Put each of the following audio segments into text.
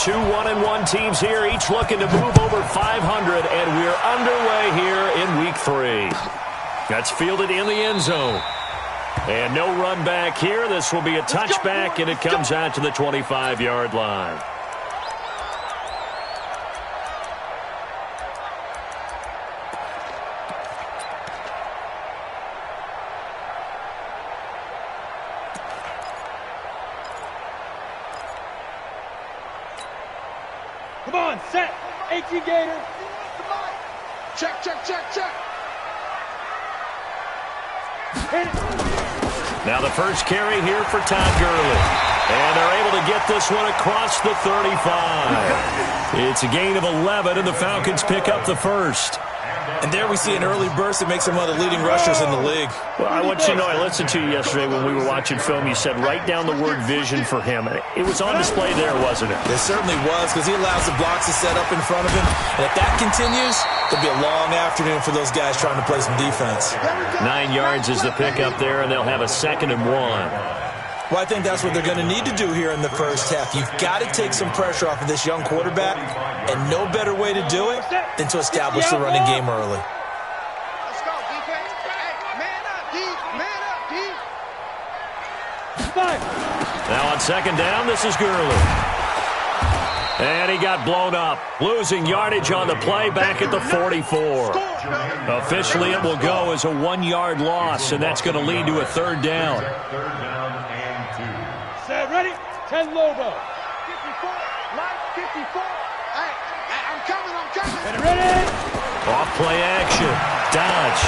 two 1-1 teams here, each looking to move over 500, and we're underway here in Week 3. That's fielded in the end zone. And no run back here. This will be a touchback, and it comes out to the 25-yard line. Come on, set. 18 Gator. Check, check, check, check. Hit it. Now the first carry here for Todd Gurley. And they're able to get this one across the 35. It's a gain of 11, and the Falcons pick up the first. And there we see an early burst that makes him one of the leading rushers in the league. Well, I want you to know, I listened to you yesterday when we were watching film. You said write down the word vision for him. It was on display there, wasn't it? It certainly was, because he allows the blocks to set up in front of him. And if that continues, it'll be a long afternoon for those guys trying to play some defense. 9 yards is the pickup there, and they'll have a 2nd and 1. Well, I think that's what they're going to need to do here in the first half. You've got to take some pressure off of this young quarterback, and no better way to do it than to establish the running game early. Let's go, defense. Hey, man up, D. Man up, D. Now on 2nd down, this is Gurley. And he got blown up. Losing yardage on the play back at the 44. Officially, it will go as a 1-yard loss, and that's going to lead to a 3rd down. Set, ready? 10 Lobo. 54. Mike, 54. Hey, I'm coming. Get it ready. Off play action. Dodge.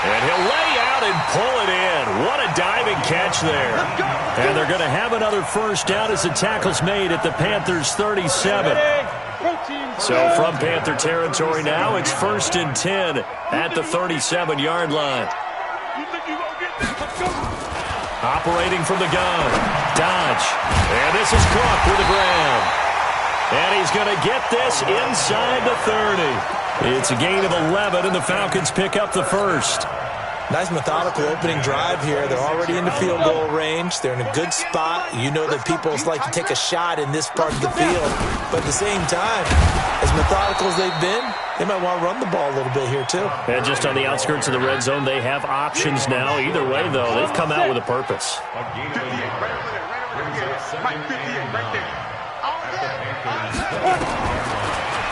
And he'll lay out and pull it in. What a diving catch there. And they're going to have another first down as the tackle's made at the Panthers' 37. So from Panther territory now, it's 1st and 10 at the 37-yard line. Operating from the gun. Dodge. And this is Cook with the ground. And he's going to get this inside the 30. It's a gain of 11, and the Falcons pick up the first. Nice methodical opening drive here. They're already in the field goal range. They're in a good spot. You know that people like to take a shot in this part of the field. But at the same time, as methodical as they've been, they might want to run the ball a little bit here too. And just on the outskirts of the red zone, they have options now. Either way, though, they've come out with a purpose.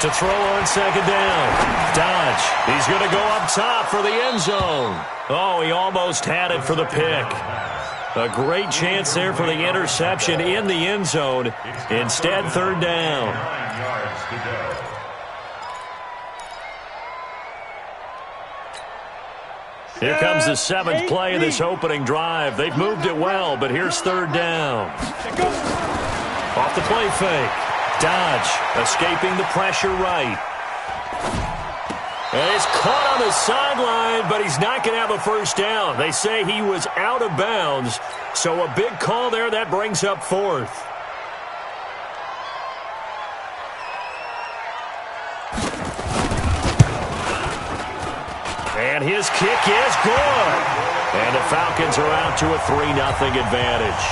To throw on 2nd down. Dodge. He's going to go up top for the end zone. Oh, he almost had it for the pick. A great chance there for the interception in the end zone. Instead, 3rd down. Here comes the 7th play of this opening drive. They've moved it well, but here's 3rd down. Off the play fake. Dodge escaping the pressure right. And he's caught on the sideline, but he's not going to have a first down. They say he was out of bounds, so a big call there. That brings up 4th. And his kick is good. And the Falcons are out to a 3-0 advantage.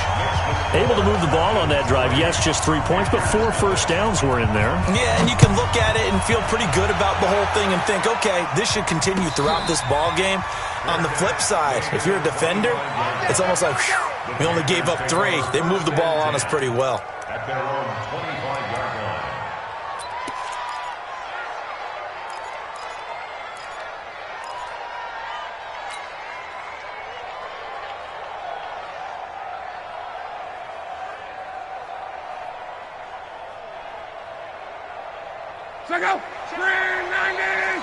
Able to move the ball on that drive. Yes, just 3 points, but 4 first downs were in there. Yeah, and you can look at it and feel pretty good about the whole thing and think, okay, this should continue throughout this ball game. On the flip side, if you're a defender, it's almost like, whew, we only gave up 3. They moved the ball on us pretty well. Let's go. 390.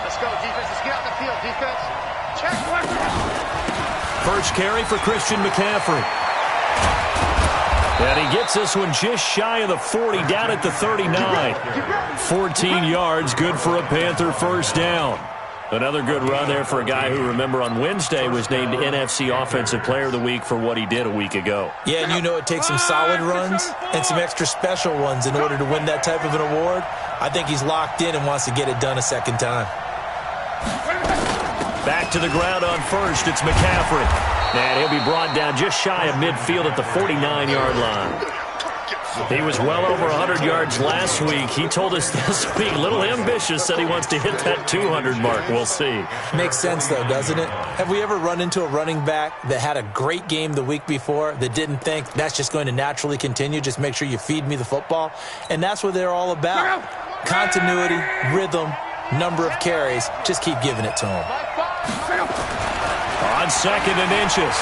Let's go, defense. Let's get out the field, defense. Check. First carry for Christian McCaffrey. And he gets this one just shy of the 40, down at the 39. 14 yards, good for a Panther first down. Another good run there for a guy who, remember, on Wednesday was named NFC Offensive Player of the Week for what he did a week ago. Yeah, and you know it takes some solid runs and some extra special ones in order to win that type of an award. I think he's locked in and wants to get it done a second time. Back to the ground on first, it's McCaffrey. And he'll be brought down just shy of midfield at the 49-yard line. He was well over 100 yards last week. He told us this week, a little ambitious, said he wants to hit that 200 mark. We'll see. Makes sense, though, doesn't it? Have we ever run into a running back that had a great game the week before that didn't think that's just going to naturally continue? Just make sure you feed me the football. And that's what they're all about. Continuity, rhythm, number of carries. Just keep giving it to him. On 2nd and inches,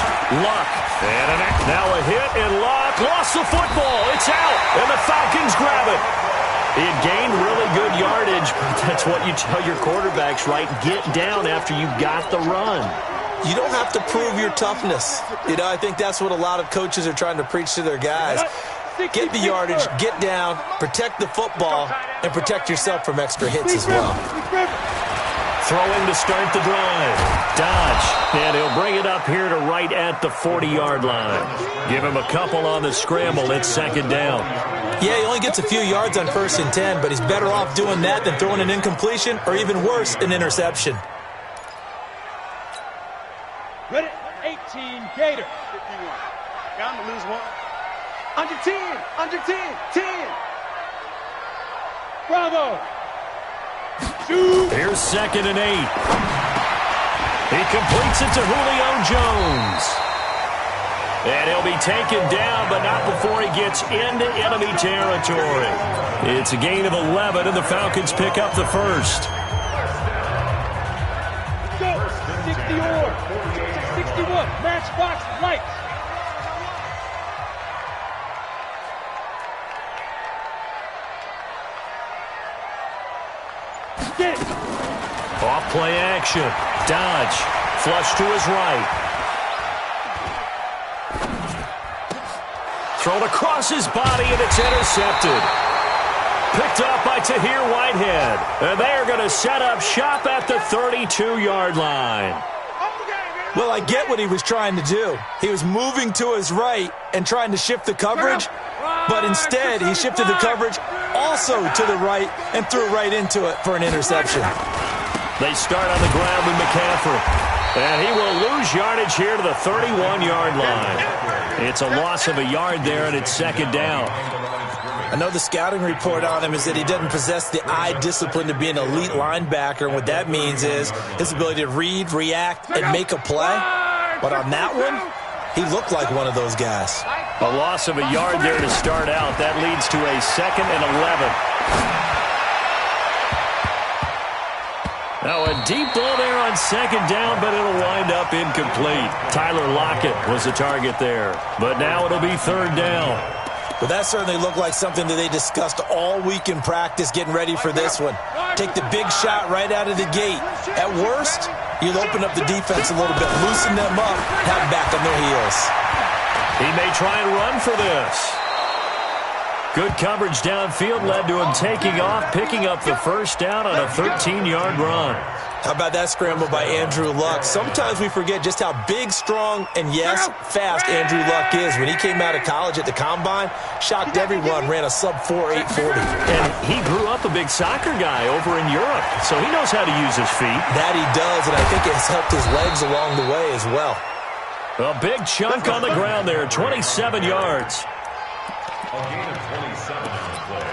Luck. And now a hit, and Luck lost the football. It's out, and the Falcons grab it. He had gained really good yardage, but that's what you tell your quarterbacks, right? Get down after you got the run. You don't have to prove your toughness. You know, I think that's what a lot of coaches are trying to preach to their guys. Get the yardage, get down, protect the football, and protect yourself from extra hits as well. Throwing to start the drive. Dodge. And he'll bring it up here to right at the 40-yard line. Give him a couple on the scramble. It's 2nd down. Yeah, he only gets a few yards on 1st and 10, but he's better off doing that than throwing an incompletion or even worse, an interception. Ready? 18, Gator. 51. Got him to lose one. Under 10. Under 10. 10. Bravo. Shoot. Here's 2nd and 8. He completes it to Julio Jones. And he'll be taken down, but not before he gets into enemy territory. It's a gain of 11, and the Falcons pick up the first. Go. 60-or. 61. Matchbox lights. Get it. Off play action. Dodge. Flush to his right. Thrown across his body, and it's intercepted. Picked up by Tahir Whitehead. And they're going to set up shop at the 32-yard line. Well, I get what he was trying to do. He was moving to his right and trying to shift the coverage, but instead he shifted the coverage also to the right and threw right into it for an interception. They start on the ground with McCaffrey. And he will lose yardage here to the 31-yard line. It's a loss of a yard there, and it's 2nd down. I know the scouting report on him is that he doesn't possess the eye discipline to be an elite linebacker, and what that means is his ability to read, react, and make a play. But on that one, he looked like one of those guys. A loss of a yard there to start out. That leads to a 2nd and 11. Now a deep ball there on 2nd down, but it'll wind up incomplete. Tyler Lockett was the target there. But now it'll be 3rd down. Well, that certainly looked like something that they discussed all week in practice getting ready for this one. Take the big shot right out of the gate. At worst, you'll open up the defense a little bit, loosen them up, have them back on their heels. He may try and run for this. Good coverage downfield led to him taking off, picking up the 1st down on a 13-yard run. How about that scramble by Andrew Luck? Sometimes we forget just how big, strong, and, yes, fast Andrew Luck is. When he came out of college at the Combine, shocked everyone, ran a sub-4 840. And he grew up a big soccer guy over in Europe, so he knows how to use his feet. That he does, and I think it has helped his legs along the way as well. A big chunk on the ground there, 27 yards. A gain of 27 on the play.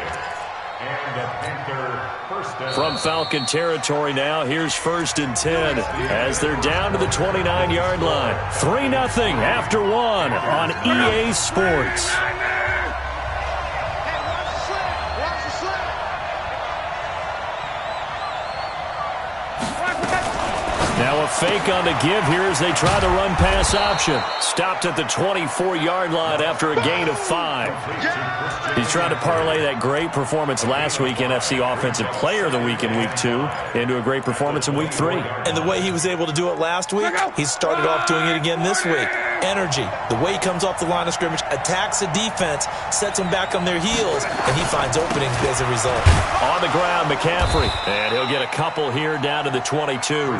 And a Panther first down. From Falcon territory now, here's 1st and 10 as they're down to the 29-yard line. 3-0 after 1 on EA Sports. Now a fake on the give here as they try the run-pass option. Stopped at the 24-yard line after a gain of 5. He's trying to parlay that great performance last week, NFC Offensive Player of the Week in Week 2, into a great performance in Week 3. And the way he was able to do it last week, he started off doing it again this week. Energy, the way he comes off the line of scrimmage, attacks the defense, sets them back on their heels, and he finds openings as a result. On the ground, McCaffrey. And he'll get a couple here down to the 22.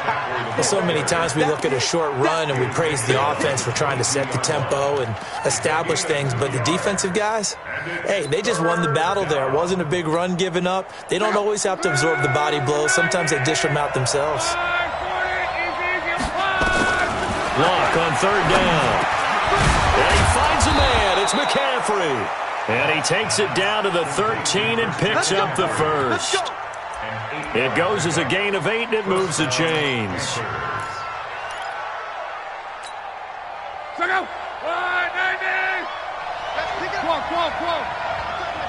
Well, so many times we look at a short run and we praise the offense for trying to set the tempo and establish things, but the defensive guys, hey, they just won the battle there. It wasn't a big run given up. They don't always have to absorb the body blows. Sometimes they dish them out themselves. Lock on 3rd down. And he finds a man. It's McCaffrey. And he takes it down to the 13 and picks up the first. It goes as a gain of 8, and it moves the chains. Come on,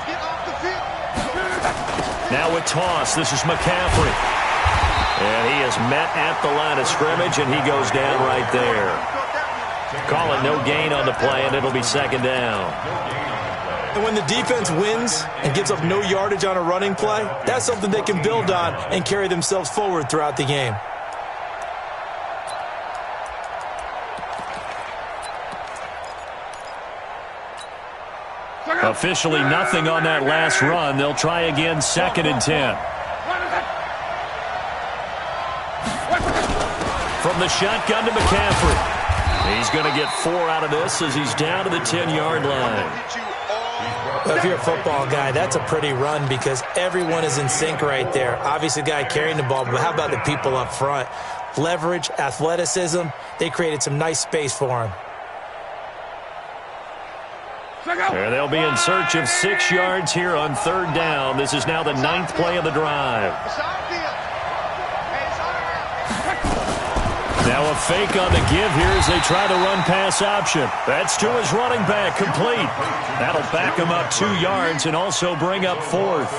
get off the field. Now with toss, this is McCaffrey. And he is met at the line of scrimmage, and he goes down right there. Call it no gain on the play, and it'll be second down. And when the defense wins and gives up no yardage on a running play, that's something they can build on and carry themselves forward throughout the game. Officially nothing on that last run. They'll try again, 2nd and 10. From the shotgun to McCaffrey. He's going to get 4 out of this as he's down to the 10-yard line. Well, if you're a football guy, that's a pretty run because everyone is in sync right there. Obviously, the guy carrying the ball, but how about the people up front? Leverage, athleticism, they created some nice space for him. And they'll be in search of 6 yards here on 3rd down. This is now the 9th play of the drive. Now a fake on the give here as they try the run-pass option. That's to his running back, complete. That'll back him up 2 yards and also bring up 4th.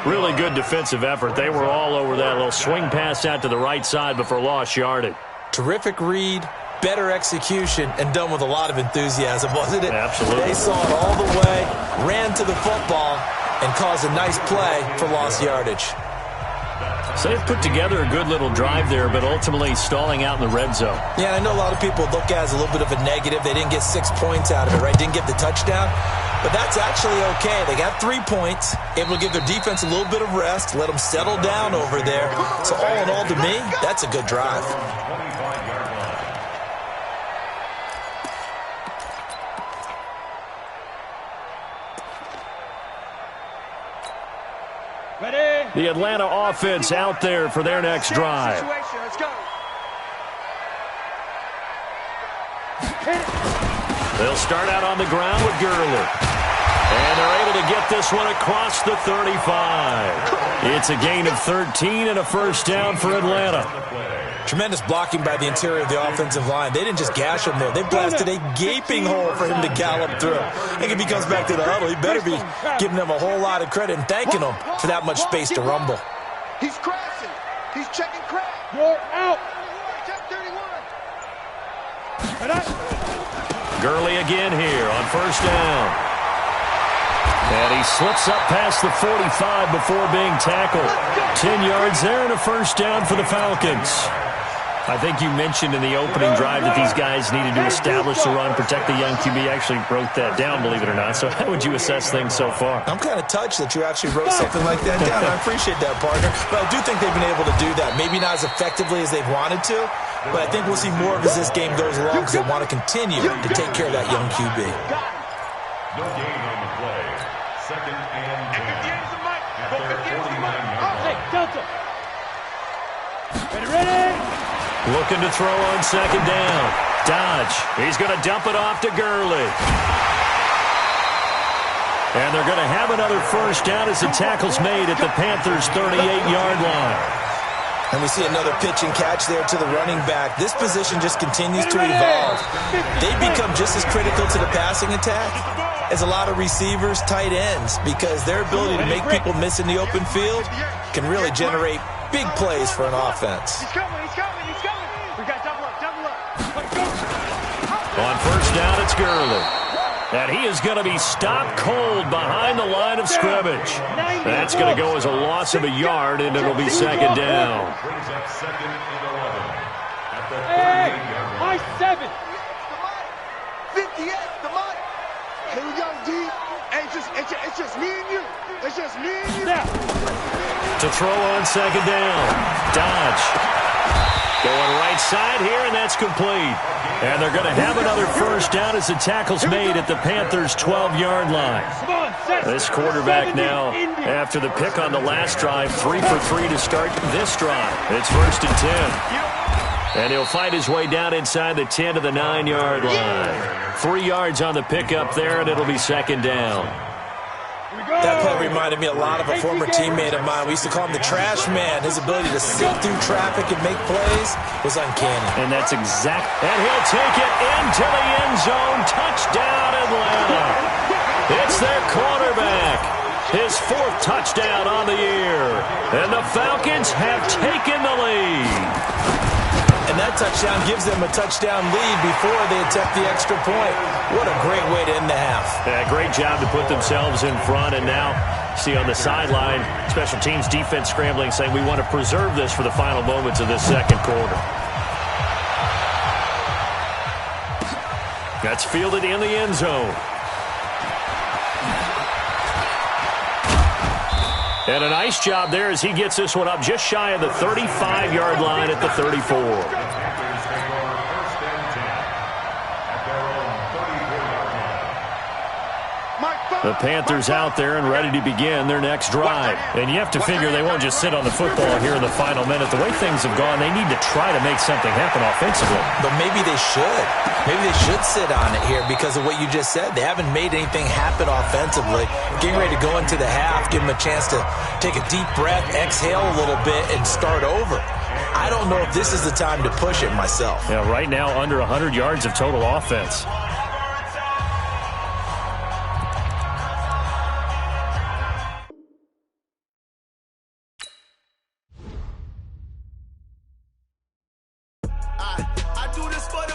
Really good defensive effort. They were all over that little swing pass out to the right side before lost yardage. Terrific read, better execution, and done with a lot of enthusiasm, wasn't it? Absolutely. They saw it all the way, ran to the football, and caused a nice play for lost yardage. So they've put together a good little drive there, but ultimately stalling out in the red zone. Yeah, I know a lot of people look at it as a little bit of a negative. They didn't get 6 points out of it, right? Didn't get the touchdown. But that's actually okay. They got 3 points, able to give their defense a little bit of rest, let them settle down over there. So all in all, to me, that's a good drive. Ready? The Atlanta offense out there for their next drive. Let's go. They'll start out on the ground with Gurley. And they're able to get this one across the 35. It's a gain of 13 and a first down for Atlanta. Tremendous blocking by the interior of the offensive line. They didn't just gash him there. They blasted a gaping hole for him to gallop through. I think if he comes back to the huddle, he better be giving them a whole lot of credit and thanking them for that much space to rumble. He's crashing. He's checking crash. You're out. Check 31. Gurley again here on first down. And he slips up past the 45 before being tackled. 10 yards there and a first down for the Falcons. I think you mentioned in the opening drive that these guys needed to establish the run, protect the young QB. Actually wrote that down, believe it or not. So how would you assess things so far? I'm kind of touched that you actually wrote something like that down. I appreciate that, partner. But I do think they've been able to do that. Maybe not as effectively as they've wanted to, but I think we'll see more of it as this game goes along because they want to continue to take care of that young QB. No gain on the play. 2nd and 10. At their 49-yard Hey, line. Delta. Ready? Looking to throw on 2nd down. Dodge. He's going to dump it off to Gurley. And they're going to have another first down as the tackle's made at the Panthers' 38-yard line. And we see another pitch and catch there to the running back. This position just continues to evolve. They become just as critical to the passing attack as a lot of receivers, tight ends, because their ability to make people miss in the open field can really generate big plays for an offense. He's coming. We got double up. On first down, it's Gurley. And he is going to be stopped cold behind the line of scrimmage. That's going to go as a loss of a yard, and it'll be 2nd down. Brings up 2nd and 11. At the Hey, 38-yard line. high 7. 58, the money. Here we go, D. It's just me and you. It's just me and you. Now. To throw on 2nd down. Dodge. Going right side here, and that's complete. And they're going to have another first down as the tackle's made at the Panthers' 12-yard line. Come on, set. This quarterback now, after the pick on the last drive, 3 for 3 to start this drive. It's 1st and 10. And he'll fight his way down inside the 10 to the 9-yard line. 3 yards on the pickup there, and it'll be 2nd down. That play reminded me a lot of a former teammate of mine. We used to call him the trash man. His ability to sift through traffic and make plays was uncanny. And that's exact. And he'll take it into the end zone. Touchdown, Atlanta. It's their quarterback. His 4th touchdown on the year. And the Falcons have taken the lead. And that touchdown gives them a touchdown lead before they attempt the extra point. What a great way to end the half. Yeah, great job to put themselves in front. And now, see on the sideline, special teams defense scrambling, saying we want to preserve this for the final moments of this second quarter. That's fielded in the end zone. And a nice job there as he gets this one up just shy of the 35-yard line at the 34. The Panthers out there and ready to begin their next drive. And you have to figure they won't just sit on the football here in the final minute. The way things have gone, they need to try to make something happen offensively. But maybe they should. Maybe they should sit on it here because of what you just said. They haven't made anything happen offensively. Getting ready to go into the half, give them a chance to take a deep breath, exhale a little bit, and start over. I don't know if this is the time to push it myself. Yeah, right now under 100 yards of total offense. I do this for the